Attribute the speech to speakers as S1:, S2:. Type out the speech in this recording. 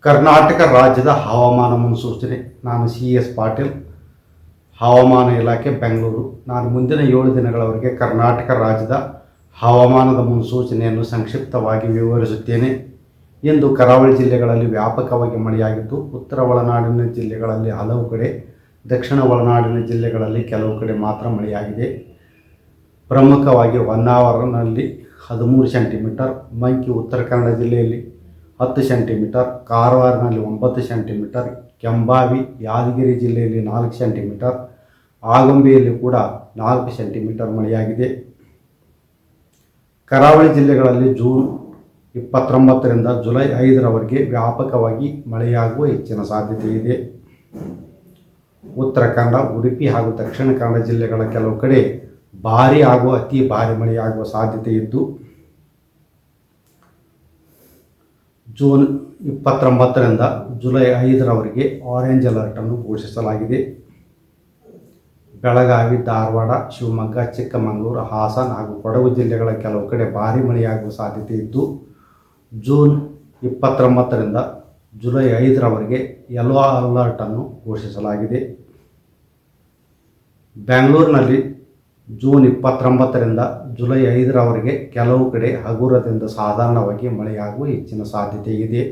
S1: ಕರ್ನಾಟಕ ರಾಜ್ಯದ ಹವಾಮಾನ ಮುನ್ಸೂಚನೆ. ನಾನು CS ಪಾಟೀಲ್, ಹವಾಮಾನ ಇಲಾಖೆ, ಬೆಂಗಳೂರು. ನಾನು ಮುಂದಿನ 7 ದಿನಗಳವರೆಗೆ ಕರ್ನಾಟಕ ರಾಜ್ಯದ ಹವಾಮಾನದ ಮುನ್ಸೂಚನೆಯನ್ನು ಸಂಕ್ಷಿಪ್ತವಾಗಿ ವಿವರಿಸುತ್ತೇನೆ. ಇಂದು ಕರಾವಳಿ ಜಿಲ್ಲೆಗಳಲ್ಲಿ ವ್ಯಾಪಕವಾಗಿ ಮಳೆಯಾಗಿದ್ದು, ಉತ್ತರ ಒಳನಾಡಿನ ಜಿಲ್ಲೆಗಳಲ್ಲಿ ಹಲವು ಕಡೆ, ದಕ್ಷಿಣ ಒಳನಾಡಿನ ಜಿಲ್ಲೆಗಳಲ್ಲಿ ಕೆಲವು ಕಡೆ ಮಾತ್ರ ಮಳೆಯಾಗಿದೆ. ಪ್ರಮುಖವಾಗಿ ಹೊನ್ನಾವರನಲ್ಲಿ 13 ಸೆಂಟಿಮೀಟರ್, ಮಂಕಿ ಉತ್ತರ ಕನ್ನಡ ಜಿಲ್ಲೆಯಲ್ಲಿ 10 ಸೆಂಟಿಮೀಟರ್, ಕಾರವಾರನಲ್ಲಿ 9 ಸೆಂಟಿಮೀಟರ್, ಕೆಂಬಾವಿ ಯಾದಗಿರಿ ಜಿಲ್ಲೆಯಲ್ಲಿ 4 ಸೆಂಟಿಮೀಟರ್, ಆಗುಂಬೆಯಲ್ಲಿ ಕೂಡ 4 ಸೆಂಟಿಮೀಟರ್ ಮಳೆಯಾಗಿದೆ. ಕರಾವಳಿ ಜಿಲ್ಲೆಗಳಲ್ಲಿ ಜೂನ್ 29ರಿಂದ ಜುಲೈ 5ರವರೆಗೆ ವ್ಯಾಪಕವಾಗಿ ಮಳೆಯಾಗುವ ಹೆಚ್ಚಿನ ಸಾಧ್ಯತೆ ಇದೆ. ಉತ್ತರ ಕನ್ನಡ, ಉಡುಪಿ ಹಾಗೂ ದಕ್ಷಿಣ ಕನ್ನಡ ಜಿಲ್ಲೆಗಳ ಕೆಲವು ಕಡೆ ಭಾರೀ ಹಾಗೂ ಅತಿ ಭಾರೀ ಮಳೆಯಾಗುವ ಸಾಧ್ಯತೆ ಇದ್ದು, ಜೂನ್ 29ರಿಂದ ಜುಲೈ 5ರವರೆಗೆ ಆರೆಂಜ್ ಅಲರ್ಟನ್ನು ಘೋಷಿಸಲಾಗಿದೆ. ಬೆಳಗಾವಿ, ಧಾರವಾಡ, ಶಿವಮೊಗ್ಗ, ಚಿಕ್ಕಮಗಳೂರು, ಹಾಸನ ಹಾಗೂ ಕೊಡಗು ಜಿಲ್ಲೆಗಳ ಕೆಲವು ಕಡೆ ಭಾರೀ ಮಳೆಯಾಗುವ ಸಾಧ್ಯತೆ ಇದ್ದು, ಜೂನ್ 29ರಿಂದ ಜುಲೈ 5ರವರೆಗೆ ಯೆಲ್ಲೋ ಅಲರ್ಟನ್ನು ಘೋಷಿಸಲಾಗಿದೆ. ಬೆಂಗಳೂರಿನಲ್ಲಿ ಜೂನ್ 29ರಿಂದ ಜುಲೈ 5ರವರೆಗೆ ಕೆಲವು ಕಡೆ ಹಗುರದಿಂದ ಸಾಧಾರಣವಾಗಿ ಮಳೆಯಾಗುವ ಹೆಚ್ಚಿನ ಸಾಧ್ಯತೆ ಇದೆ.